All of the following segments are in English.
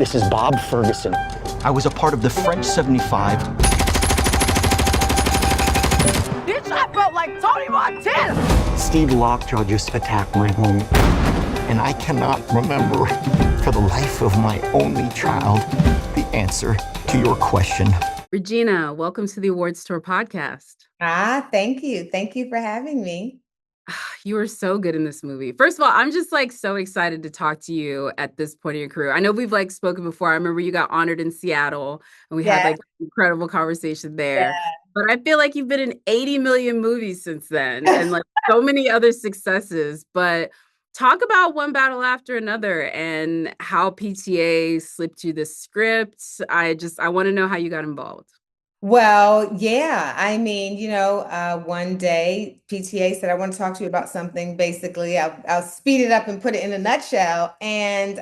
This is Bob Ferguson. I was a part of the French 75. Bitch, I felt like Tony Montana! Steve Lockjaw just attacked my home. And I cannot remember, for the life of my only child, the answer to your question. Regina, welcome to the Awards Tour podcast. Thank you. Thank you for having me. You were so good in this movie. First of all, I'm just so excited to talk to you at this point in your career. I know we've spoken before. I remember you got honored in Seattle and we had an incredible conversation there. Yeah. But I feel like you've been in 80 million movies since then and so many other successes. But talk about One Battle After Another and how PTA slipped you the script. I want to know how you got involved. Well, yeah, I mean, one day PTA said, I want to talk to you about something. Basically, I'll speed it up and put it in a nutshell. And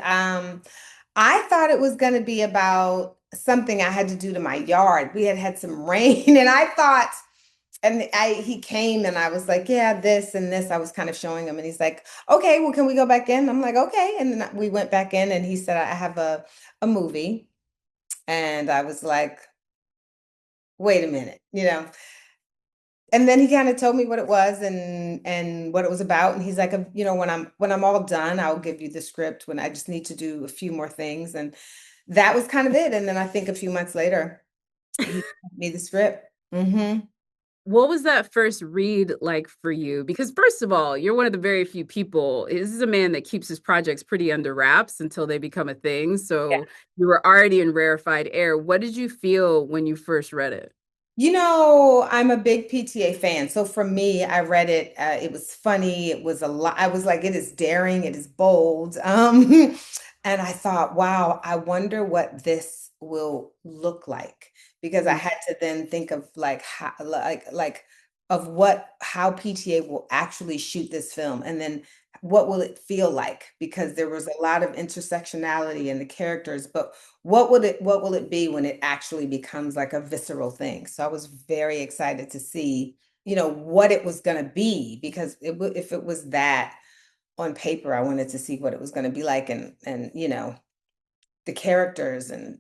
I thought it was going to be about something I had to do to my yard. We had some rain and I thought, he came and I was like, yeah, this and this. I was kind of showing him and he's like, okay, well, can we go back in? I'm like, okay. And then we went back in and he said, I have a movie. And I was like, wait a minute, and then he kind of told me what it was and what it was about. And he's like, when I'm all done, I'll give you the script when I just need to do a few more things. And that was kind of it. And then I think a few months later, he gave me the script. Mm-hmm. What was that first read like for you? Because first of all, you're one of the very few people. This is a man that keeps his projects pretty under wraps until they become a thing. So yeah. You were already in rarefied air. What did you feel when you first read it? I'm a big PTA fan. So for me, I read it. It was funny. It was a lot. I was like, it is daring. It is bold. And I thought, wow, I wonder what this will look like. Because I had to then think of how PTA will actually shoot this film, and then what will it feel like? Because there was a lot of intersectionality in the characters, but what will it be when it actually becomes like a visceral thing? So I was very excited to see, what it was going to be, because if it was that on paper, I wanted to see what it was going to be like, and the characters and,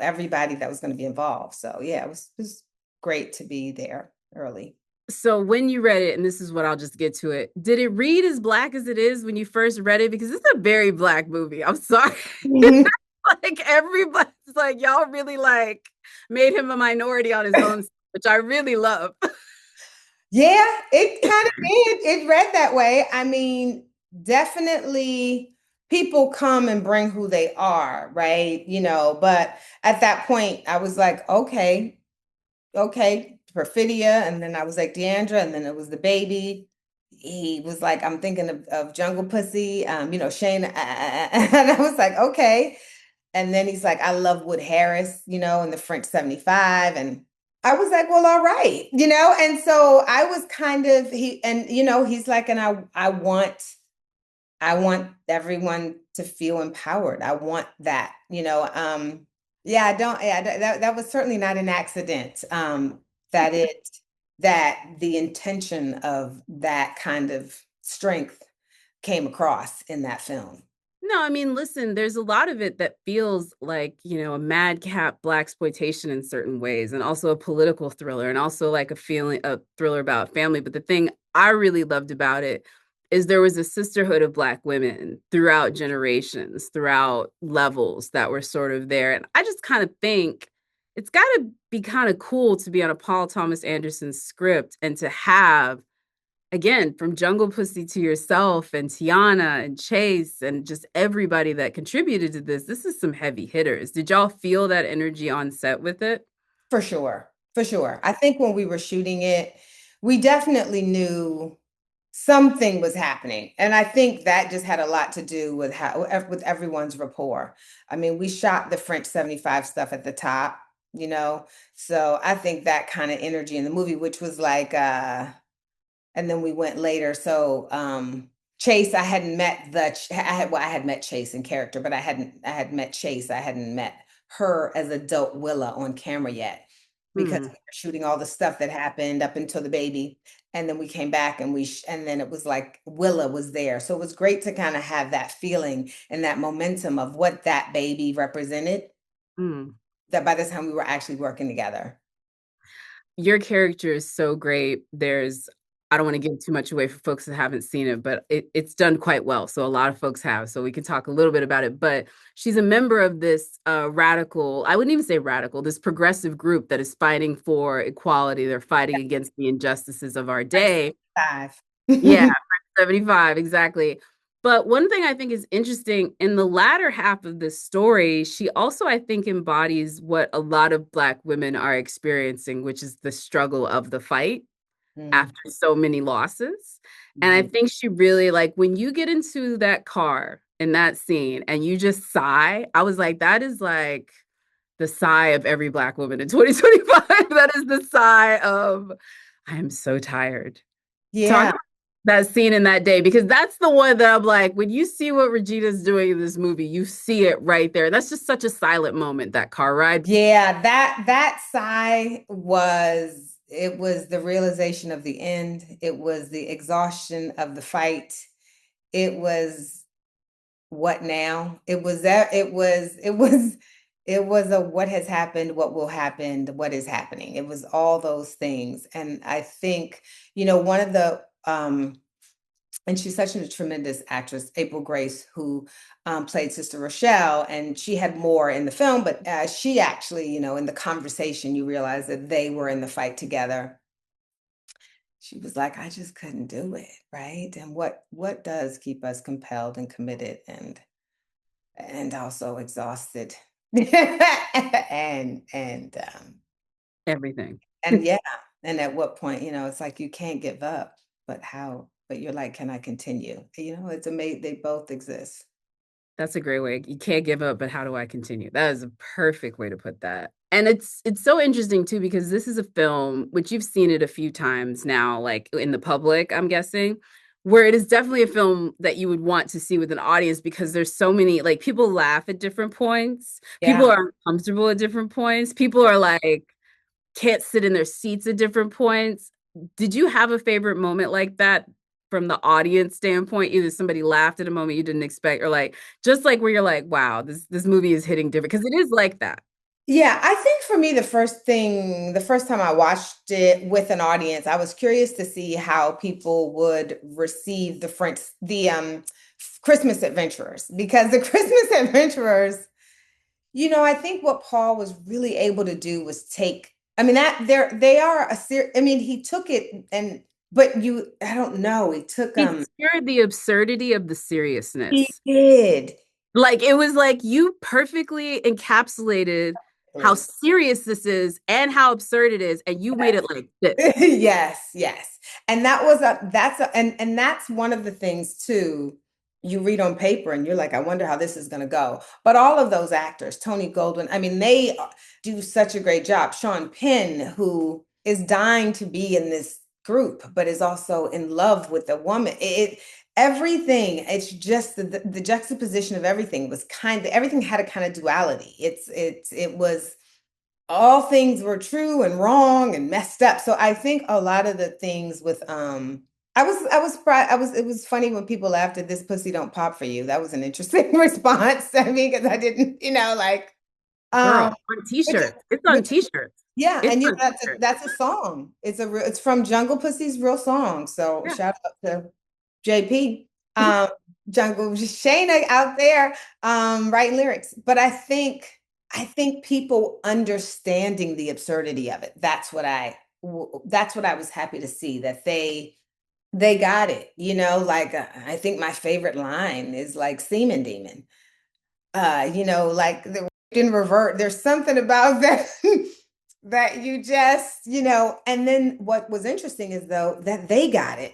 everybody that was going to be involved. So yeah, it was great to be there early. So when you read it, and this is what I'll just get to it, did it read as Black as it is when you first read it? Because it's a very Black movie. I'm sorry. Mm-hmm. Everybody's y'all really made him a minority on his own, which I really love. Yeah, it kind of did. It read that way. I mean, definitely people come and bring who they are, right? But at that point I was like, okay, Perfidia. And then I was like, Deandra. And then it was the baby. He was like, I'm thinking of Jungle Pussy, Shane. And I was like, okay. And then he's like, I love Wood Harris, in the French 75. And I was like, well, all right, and so I was kind of, he's like, and I want everyone to feel empowered. I want that, that was certainly not an accident. That the intention of that kind of strength came across in that film. No, I mean, listen, there's a lot of it that feels like, a madcap blaxploitation in certain ways, and also a political thriller, and also a thriller about family. But the thing I really loved about it is there was a sisterhood of Black women throughout generations, throughout levels that were sort of there. And I just kind of think it's got to be kind of cool to be on a Paul Thomas Anderson script and to have, again, from Jungle Pussy to yourself and Tiana and Chase and just everybody that contributed to this. This is some heavy hitters. Did y'all feel that energy on set with it? For sure. I think when we were shooting it, we definitely knew something was happening. And I think that just had a lot to do with everyone's rapport. I mean, we shot the French 75 stuff at the top, so I think that kind of energy in the movie, which was and then we went later. So Chase, I hadn't met I had met Chase in character, but I had met Chase. I hadn't met her as adult Willa on camera yet. because Hmm. we were shooting all the stuff that happened up until the baby. And then we came back and and then it was like Willa was there. So it was great to kind of have that feeling and that momentum of what that baby represented, Hmm. that by the time we were actually working together. Your character is so great. I don't want to give too much away for folks that haven't seen it, but it's done quite well. So a lot of folks have. So we can talk a little bit about it. But she's a member of this radical, I wouldn't even say radical, this progressive group that is fighting for equality. They're fighting against the injustices of our day. Five. Yeah, 75, exactly. But one thing I think is interesting in the latter half of this story, she also, I think, embodies what a lot of Black women are experiencing, which is the struggle of the fight Mhm, after so many losses. And I mhm. think she really, like, when you get into that car in that scene and you just sigh, I was like, that is like the sigh of every Black woman in 2025. That is the sigh of, I am so tired. Talk Yeah. about that scene in that day, because that's the one that I'm like, when you see what Regina's doing in this movie, you see it right there. That's just such a silent moment, that car ride. Yeah, that sigh was, it was the realization of the end. It was the exhaustion of the fight. It was what now? It was that it was a what has happened, what will happen, what is happening. It was all those things. And I think, one of the and she's such a tremendous actress, April Grace, who played Sister Rochelle, and she had more in the film, but she actually, in the conversation, you realize that they were in the fight together. She was like, I just couldn't do it, right? And what does keep us compelled and committed and also exhausted, and Everything. and yeah, and at what point, it's like you can't give up, but how? But you're like, can I continue? It's amazing. They both exist. That's a great way. You can't give up, but how do I continue? That is a perfect way to put that. And it's so interesting too, because this is a film which you've seen it a few times now, like in the public, I'm guessing, where it is definitely a film that you would want to see with an audience, because there's so many, like, people laugh at different points, people Yeah. are uncomfortable at different points, people are like can't sit in their seats at different points. Did you have a favorite moment like that from the audience standpoint? Either somebody laughed at a moment you didn't expect, or like just like where you're like, wow, this movie is hitting different, because it is like that. Yeah, I think for me, the first time I watched it with an audience, I was curious to see how people would receive the Christmas Adventurers, because the Christmas Adventurers, I think what Paul was really able to do was take, I mean, they are I mean, he took it but I don't know, he took, He cured the absurdity of the he seriousness. did. Like, it was like you perfectly encapsulated how serious this is and how absurd it is, and you made it like this. Yes, yes. And that's one of the things too, you read on paper and you're like, I wonder how this is going to go. But all of those actors, Tony Goldwyn, I mean, they do such a great job. Sean Penn, who is dying to be in this group, but is also in love with a woman. Everything, it's just the juxtaposition of everything was everything had a kind of duality. It was, all things were true and wrong and messed up. So I think a lot of the things with I was surprised. It was funny when people laughed at "This pussy don't pop for you." That was an interesting response. I mean, because I didn't, like Girl, um on which t-shirts. It's on which t-shirts. yeah, It's and on t-shirts. that's a song. It's from Jungle Pussy's real song. So Yeah. shout out to JP. Um Jungle Shayna out there writing lyrics. But I think people understanding the absurdity of it. That's what I was happy to see, that they got it. Like I think my favorite line is like semen demon. Like the in revert. There's something about that that you just, and then what was interesting is though that they got it.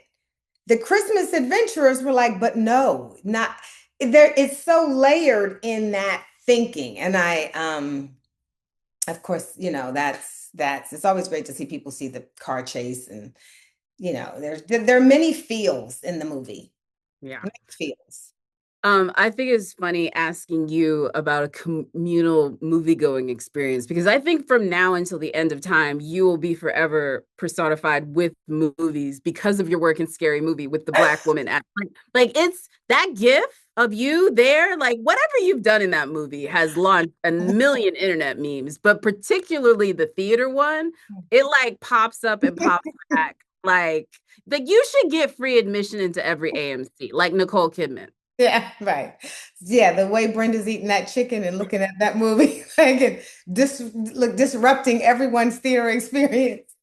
The Christmas adventurers were like, but no, not there. It's so layered in that thinking. And of course, that's it's always great to see people see the car chase, and there are many feels in the movie. Yeah. Many feels. I think it's funny asking you about a communal movie-going experience because I think from now until the end of time, you will be forever personified with movies because of your work in Scary Movie with the black woman. Like it's that gif of you there, like whatever you've done in that movie has launched a million internet memes, but particularly the theater one, it like pops up and pops back. Like you should get free admission into every AMC, like Nicole Kidman. Yeah, right. Yeah, the way Brenda's eating that chicken and looking at that movie, like it disrupting everyone's theater experience.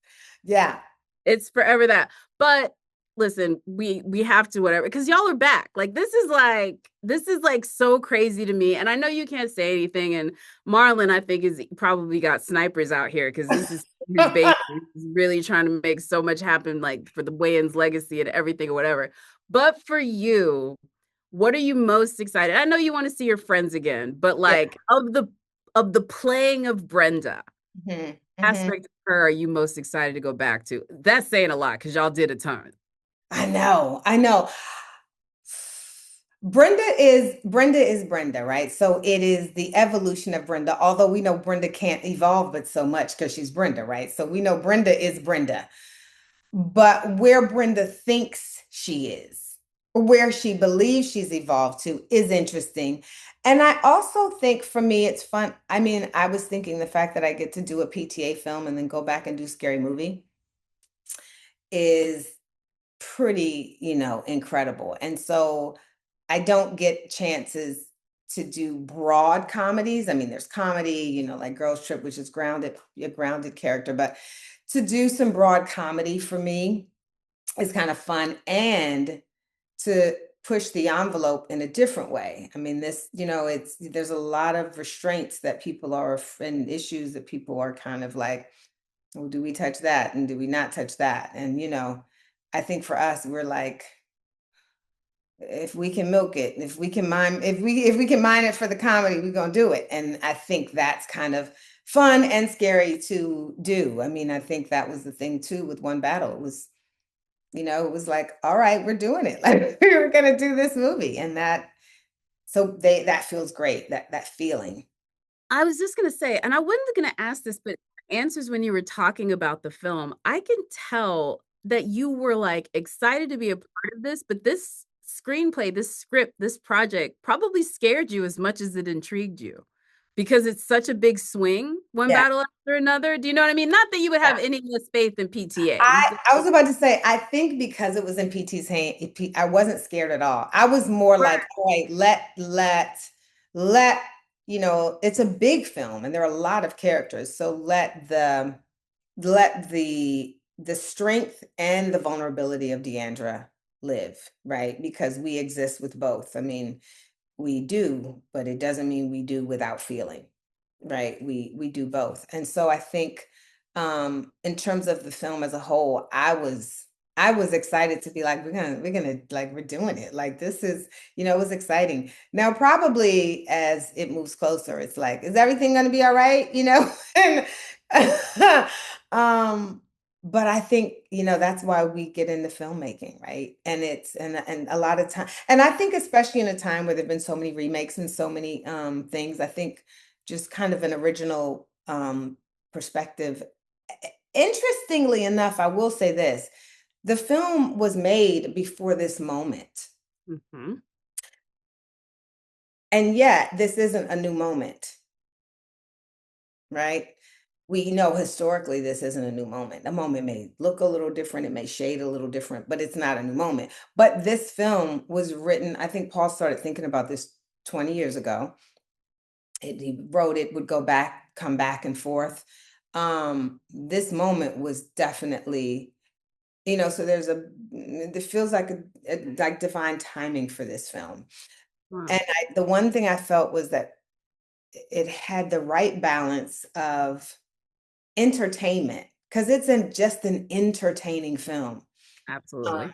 Yeah. It's forever that. But listen, we have to whatever because y'all are back. Like this is like so crazy to me. And I know you can't say anything. And Marlon, I think, is probably got snipers out here because this is his baby. He's really trying to make so much happen, like for the Wayans legacy and everything or whatever. But for you, what are you most excited? I know you want to see your friends again, but Yeah. like of the playing of Brenda aspect of her are you most excited to go back to? That's saying a lot because y'all did a ton. I know, I know. Brenda is Brenda, right? So it is the evolution of Brenda, although we know Brenda can't evolve but so much because she's Brenda, right? So we know Brenda is Brenda. But where Brenda thinks she is, where she believes she's evolved to is interesting. And I also think for me, it's fun. I mean, I was thinking the fact that I get to do a PTA film and then go back and do Scary Movie is pretty, incredible. And so I don't get chances to do broad comedies. I mean, there's comedy, like Girls Trip, which is a grounded character, but to do some broad comedy for me is kind of fun and to push the envelope in a different way. I mean, there's a lot of restraints that people are and issues that people are kind of like, well, do we touch that and do we not touch that? And I think for us, we're like, if we can milk it, if we can mine it for the comedy, we're gonna do it. And I think that's kind of fun and scary to do. I mean, I think that was the thing too with One Battle. It was like, all right, we're doing it. Like we were gonna do this movie. And that feels great, that feeling. I was just gonna say, and I wasn't gonna ask this, but answers when you were talking about the film, I can tell that you were like excited to be a part of this, but this screenplay, this script, this project probably scared you as much as it intrigued you because it's such a big swing one Yeah. battle after another. Do you know what I mean? Not that you would have any less faith in PTA. You I, just I was about to say, I think because it was in PT's hand, I wasn't scared at all. I was more like, all right, let, it's a big film and there are a lot of characters. So let the strength and the vulnerability of Deandra live, right? Because we exist with both. I mean, we do, but it doesn't mean we do without feeling, right? We do both. And so I think in terms of the film as a whole, I was excited to be like, we're gonna like we're doing it. Like this is, it was exciting. Now probably as it moves closer, it's like, is everything gonna be all right? And um but I think, that's why we get into filmmaking, right? And it's and a lot of time, and I think especially in a time where there've been so many remakes and so many things, I think just kind of an original perspective. Interestingly enough, I will say this, the film was made before this moment. Mhm. And yet this isn't a new moment, right? We know historically this isn't a new moment. A moment may look a little different, it may shade a little different, but it's not a new moment. But this film was written, I think Paul started thinking about this 20 years ago. He wrote it, would go back, come back and forth. This moment was definitely, so it feels like like divine timing for this film. Wow. And the one thing I felt was that it had the right balance of entertainment because just an entertaining film. Absolutely.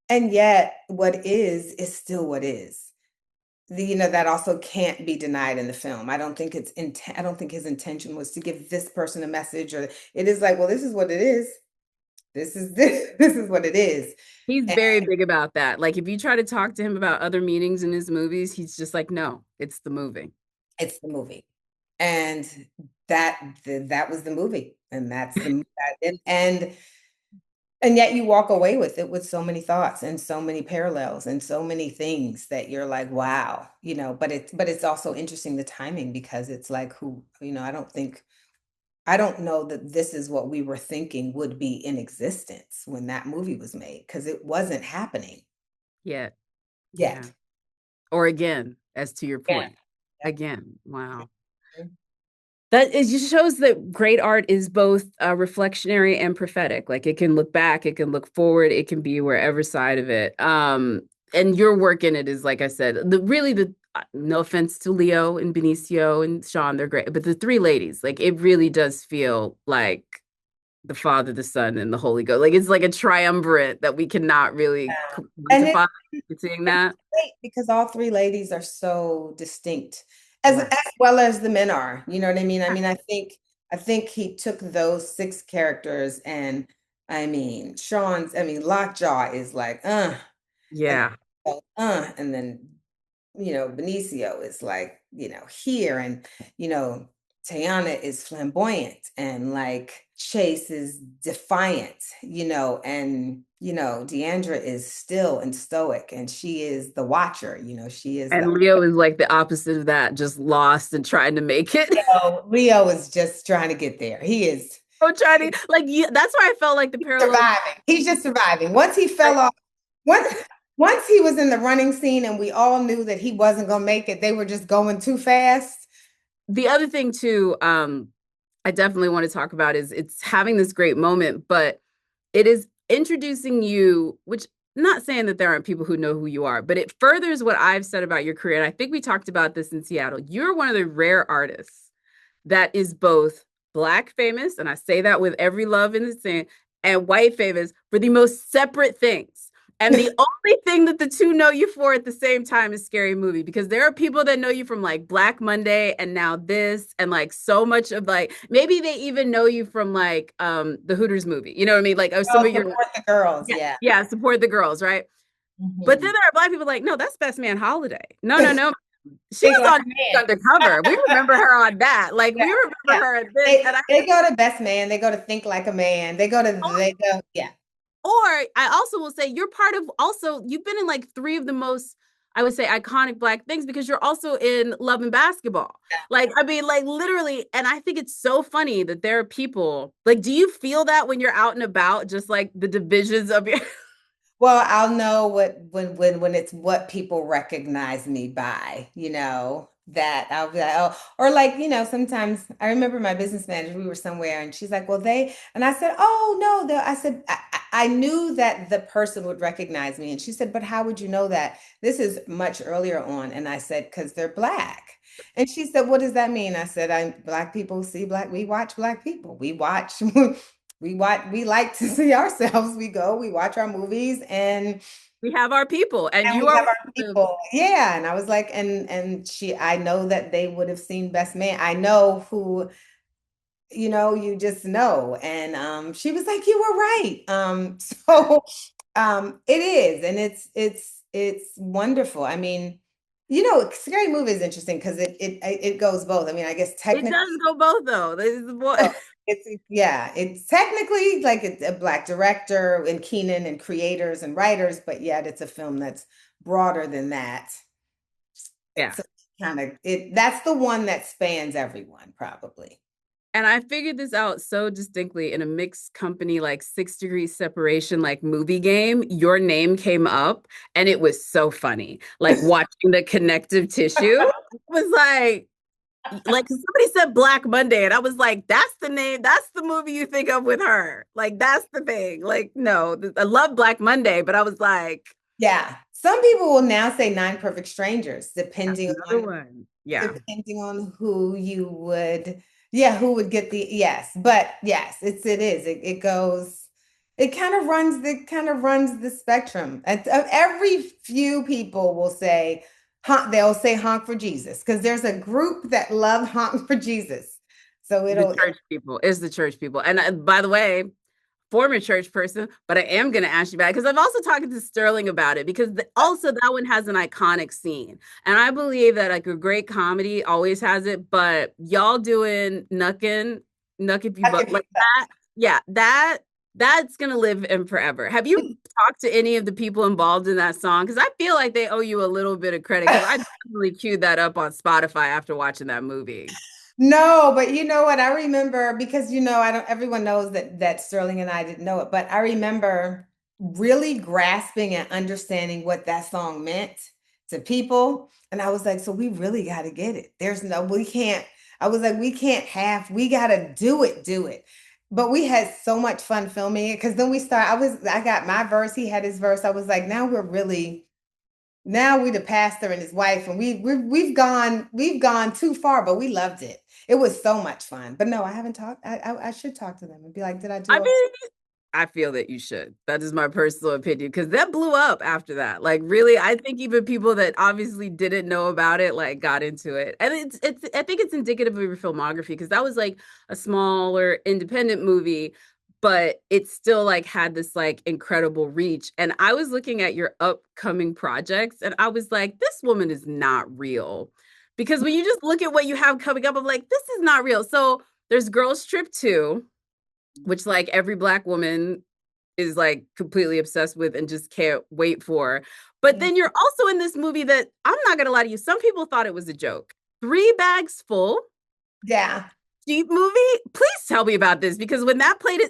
And yet what is still what is. That also can't be denied in the film. I don't think I don't think his intention was to give this person a message, or it is like, well, this is what it is. this is what it is. He's And very big about that. Like if you try to talk to him about other meanings in his movies, he's just like, no, it's the movie. it's the movie. And that was the movie. And that's and yet you walk away with it with so many thoughts and so many parallels and so many things that you're like, wow, but it's also interesting the timing because it's like I don't know that this is what we were thinking would be in existence when that movie was made because it wasn't happening Yet. Yeah. yet. Or again, as to your Yeah. point. Again. Wow. That it just shows that great art is both reflectionary and prophetic. Like it can look back, it can look forward, it can be wherever side of it. And your work in it is, like I said, the no offense to Leo and Benicio and Sean, they're great, but the three ladies, like it really does feel like the Father, the Son, and the Holy Ghost. Like it's like a triumvirate that we cannot really And quantify. Seeing that, great because all three ladies are so distinct, right. as well as the men are. You know what I mean? I mean, I think he took those six characters and Lockjaw is like, and Yeah. and then Benicio is like, here, and Tayana is flamboyant, and like Chase is defiant, and Deandra is still and stoic, and she is the watcher, she is And the Leo is like the opposite of that, just lost and trying to make it. Leo is just trying to get there. He is So trying to like that's why I felt like the parallel. surviving. He's just surviving. Once he fell off, once once he was in the running scene and we all knew that he wasn't gonna make it, they were just going too fast. The other thing too, I definitely want to talk about is it's having this great moment, but it is introducing you, which not saying that there aren't people who know who you are, but it furthers what I've said about your career. And I think we talked about this in Seattle. You're one of the rare artists that is both Black famous, and I say that with every love in the same, and white famous for the most separate things. And the only thing that the two know you for at the same time is Scary Movie, because there are people that know you from like Black Monday and now this, and like so much of like maybe they even know you from like the Hooters movie. You know what I mean? Like some of your Support the girls, yeah. yeah, support the girls, right? But then there are Black people like, no, that's Best Man Holiday. No, no, no. She They was go on to Man. Undercover. We remember her on that. Like we remember her at this. They go to Best Man. They go to Think Like a Man. Yeah. Or I also will say you're part of also, you've been in like three of the most, I would say, iconic Black things because you're also in Love and Basketball. Like, I mean, like literally, and I think it's so funny that there are people, like, do you feel that when you're out and about, just like the divisions of your Well, I'll know when it's what people recognize me by, that I'll be like, oh, or like, sometimes I remember my business manager, we were somewhere and she's like, well, and I said, oh, no, I said, I knew that the person would recognize me. And she said, but how would you know that? This is much earlier on. And I said, because they're Black. And she said, what does that mean? I said, Black people see Black, we watch Black people. We watch, we like to see ourselves. We watch our movies and we have our people, and you we are have our people. Yeah. And I was like, I know that they would have seen Best Man. I know who, you just know. And she was like, you were right. So it is, and it's wonderful. I mean, Scary Movie is interesting because it goes both. I mean, I guess it technically does go both though. This is what it's technically like it's a Black director and Keenan and creators and writers, but yet it's a film that's broader than that. yeah. So that's the one that spans everyone, probably. And I figured this out so distinctly in a mixed company, like 6 degrees separation, like movie game. Your name came up and it was so funny. Like watching the connective tissue was like somebody said Black Monday, and I was like, that's the name, that's the movie you think of with her. Like, that's the thing. Like, no, I love Black Monday, but I was like, yeah. Some people will now say Nine Perfect Strangers, depending on who you would. Yeah, who would get the yes, but yes, it goes, it kind of runs the spectrum. And every few people will say, they'll say honk for Jesus, because there's a group that love honk for Jesus. So the church people is the church people. And by the way, former church person, but I am going to ask you about it because I've also talked to Sterling about it because also that one has an iconic scene. And I believe that like a great comedy always has it, but y'all doing Nuck if you buck like that. Yeah, that's going to live in forever. Have you talked to any of the people involved in that song? Because I feel like they owe you a little bit of credit because I definitely queued that up on Spotify after watching that movie. No, but you know what? I remember because I don't everyone knows that Sterling and I didn't know it, but I remember really grasping and understanding what that song meant to people. And I was like, so we really got to get it. We can't, I was like, we got to do it. But we had so much fun filming it because then I got my verse, he had his verse. I was like, now we the pastor and his wife, and we've gone too far, but we loved it. It was so much fun. But no, I haven't talked. I should talk to them and be like, did I do I all mean, I feel that you should. That is my personal opinion because that blew up after that. Like, really, I think even people that obviously didn't know about it like got into it, and it's. I think it's indicative of your filmography because that was like a smaller independent movie, but it still like had this like incredible reach. And I was looking at your upcoming projects, and I was like, this woman is not real, because when you just look at what you have coming up, I'm like, this is not real. So there's Girls Trip 2, which like every Black woman is like completely obsessed with and just can't wait for. But then you're also in this movie that I'm not gonna lie to you, some people thought it was a joke. Three Bags Full, Yeah. cheap movie. Please tell me about this because when that played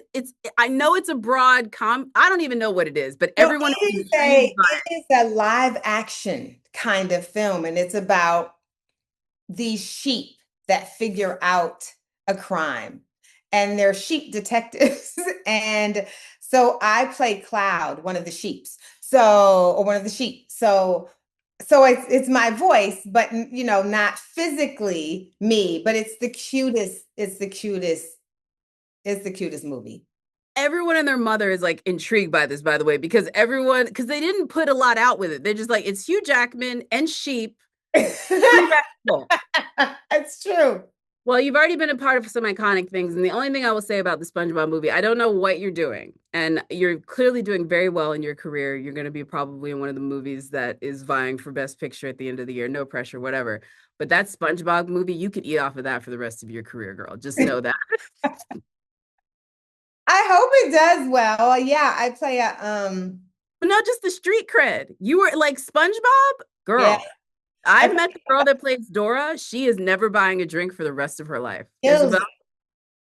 I know it's a broad I don't even know what it is, but So everyone is it is intrigued by it is a live action kind of film, and it's about these sheep that figure out a crime, and they're sheep detectives. And so I play Cloud, one of the sheeps. Or one of the sheep. So it's my voice, but not physically me, but it's the cutest movie. everyone and their mother is like intrigued by this, by the way, because they didn't put a lot out with it. They're just like, it's Hugh Jackman and sheep. Three Bags Full. It's true. Well, you've already been a part of some iconic things. And the only thing I will say about the SpongeBob movie, I don't know what you're doing. And you're clearly doing very well in your career. You're going to be probably in one of the movies that is vying for Best Picture at the end of the year. No pressure, whatever. But that SpongeBob movie, you could eat off of that for the rest of your career, girl. Just know that. I hope it does well. Yeah, I play But not just the street cred. You were like SpongeBob, yeah. girl. I I've met the girl that plays Dora. She is never buying a drink for the rest of her life. Isabel.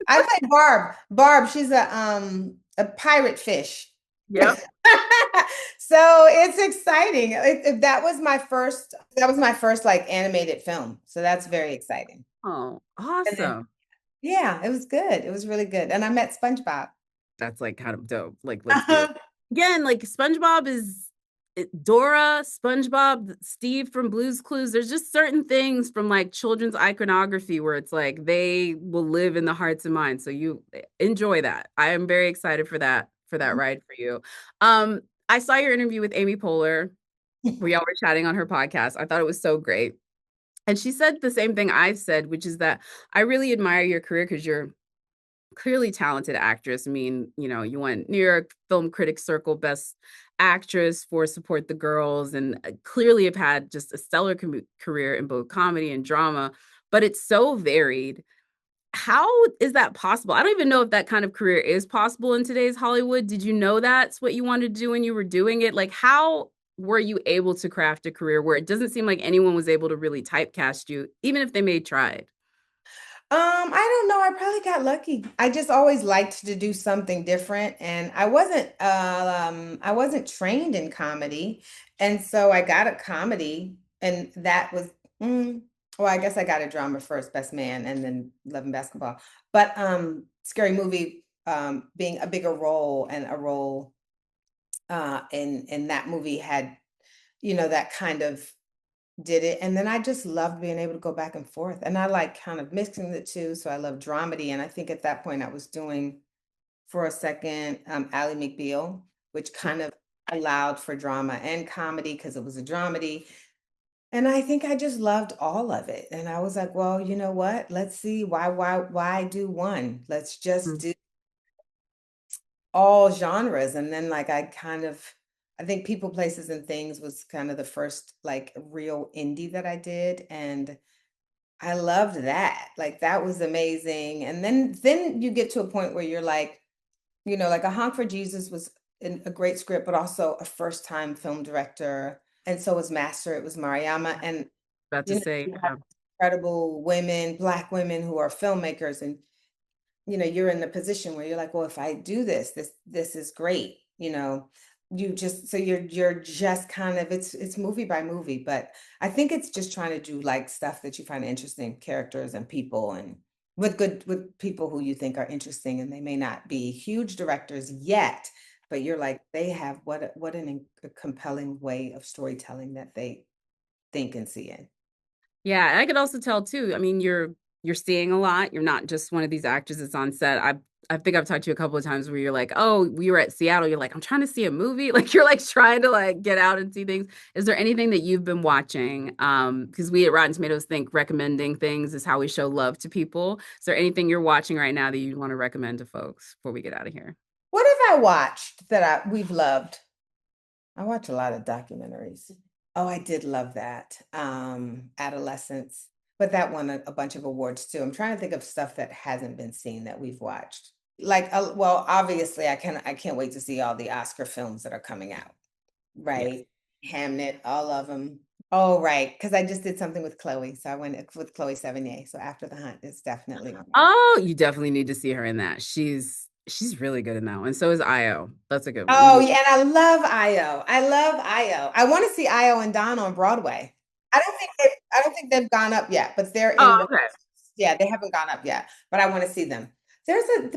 I play Barb. Barb, she's a pirate fish. Yep. So it's exciting. That was my first like animated film. So that's very exciting. Oh, And then, awesome. yeah, it was good. It was really good. And I met SpongeBob. That's like kind of dope. Like, let's do it. Again, like SpongeBob is Dora, SpongeBob, Steve from Blue's Clues. There's just certain things from like children's iconography where it's like they will live in the hearts and minds. So you enjoy that. I am very excited for that ride for you. I saw your interview with Amy Poehler where y'all were chatting on her podcast. I thought it was so great. And she said the same thing I said, which is that I really admire your career because you're clearly talented actress. I mean, you won New York Film Critics Circle Best Actress for Support the Girls, and clearly have had just a stellar career in both comedy and drama, but it's so varied. How is that possible? I don't even know if that kind of career is possible in today's Hollywood. Did you know that's what you wanted to do when you were doing it? Like, how were you able to craft a career where it doesn't seem like anyone was able to really typecast you, even if they may tried? I don't know. I probably got lucky. I just always liked to do something different, and I wasn't trained in comedy, and so I got a comedy, and that was well, I guess I got a drama first, Best Man, and then Love and Basketball. But Scary Movie being a bigger role, and a role in that movie had that kind of did it. And then I just loved being able to go back and forth. And I like kind of mixing the two. So I love dramedy. And I think at that point I was doing for a second Ally McBeal, which kind of allowed for drama and comedy because it was a dramedy. And I think I just loved all of it. And I was like, well, you know what? Let's see why do one? Let's just do all genres. And then like I think People, Places, and Things was kind of the first like real indie that I did. And I loved that. Like that was amazing. And then you get to a point where you're like, like A Honk for Jesus was a great script, but also a first time film director. And so was Master. It was Mariama. And About to say, you have incredible women, Black women who are filmmakers, and you're in the position where you're like, well, if I do this is great. You're just kind of, it's movie by movie, but I think it's just trying to do like stuff that you find interesting, characters and people, and with people who you think are interesting, and they may not be huge directors yet, but you're like, they have a compelling way of storytelling that they think and see in. yeah, and I could also tell too. I mean, you're seeing a lot. You're not just one of these actors that's on set. I think I've talked to you a couple of times where you're like, oh, we were at Seattle. You're like, I'm trying to see a movie. Like you're like trying to like get out and see things. Is there anything that you've been watching? Because we at Rotten Tomatoes think recommending things is how we show love to people. Is there anything you're watching right now that you want to recommend to folks before we get out of here? What have I watched that we've loved? I watch a lot of documentaries. Oh, I did love that. Adolescence, but that won a bunch of awards too. I'm trying to think of stuff that hasn't been seen that we've watched. Like, well, obviously, I can't wait to see all the Oscar films that are coming out. Yes. Right, Hamnet, all of them. Oh, right, because I just did something with Chloe, so I went with Chloe Sevigny. So After the Hunt is definitely on. Oh, you definitely need to see her in that. She's really good in that one. So is Io. That's a good one. Oh yeah, and I love Io. I love Io. I want to see Io and Don on Broadway. I don't think they've gone up yet, but they're Oh, in the okay. yeah, they haven't gone up yet, but I want to see them. There's a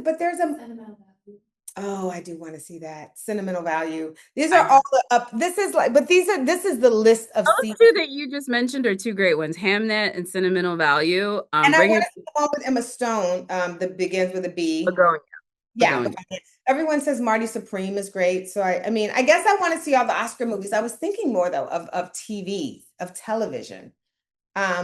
oh, I do want to see that. Sentimental Value. These I are all up. This is like, but this is the list of Those seasons. two that you just mentioned are two great ones, Hamnet and Sentimental Value. And I Bring want It to see the one with Emma Stone, that begins with a B. Begonia. Yeah, Begonia. everyone says Marty Supreme is great. So I mean, I guess I want to see all the Oscar movies. I was thinking more though of TV, of television.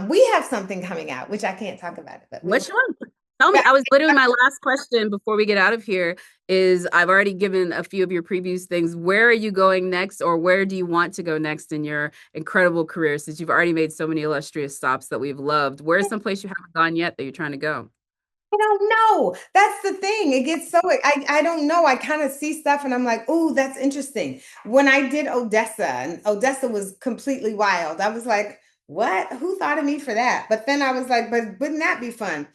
We have something coming out, which I can't talk about it, but Which one? Tell me. yeah, I was literally my last question before we get out of here is I've already given a few of your previews things. Where are you going next, or where do you want to go next in your incredible career since you've already made so many illustrious stops that we've loved? Where's someplace you haven't gone yet that you're trying to go? I don't know. That's the thing. It gets so I don't know. I kind of see stuff and I'm like, oh, that's interesting. When I did Odessa, and Odessa was completely wild. I was like, what? Who thought of me for that? But then I was like, but wouldn't that be fun?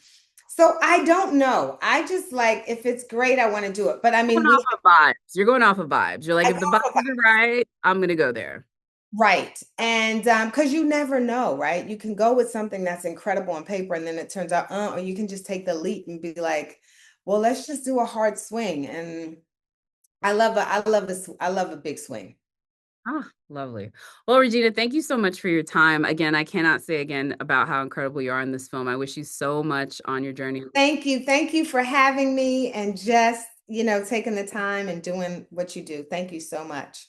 So I don't know. I just like, if it's great, I want to do it. But I mean, Going off of vibes. You're going off of vibes. You're like, I if the go vibes are right, I'm gonna go there. right. And because you never know, right? You can go with something that's incredible on paper and then it turns out, or you can just take the leap and be like, well, let's just do a hard swing. And I love a big swing. Ah, lovely. Well, Regina, thank you so much for your time. Again, I cannot say again about how incredible you are in this film. I wish you so much on your journey. Thank you. Thank you for having me and just, taking the time and doing what you do. Thank you so much.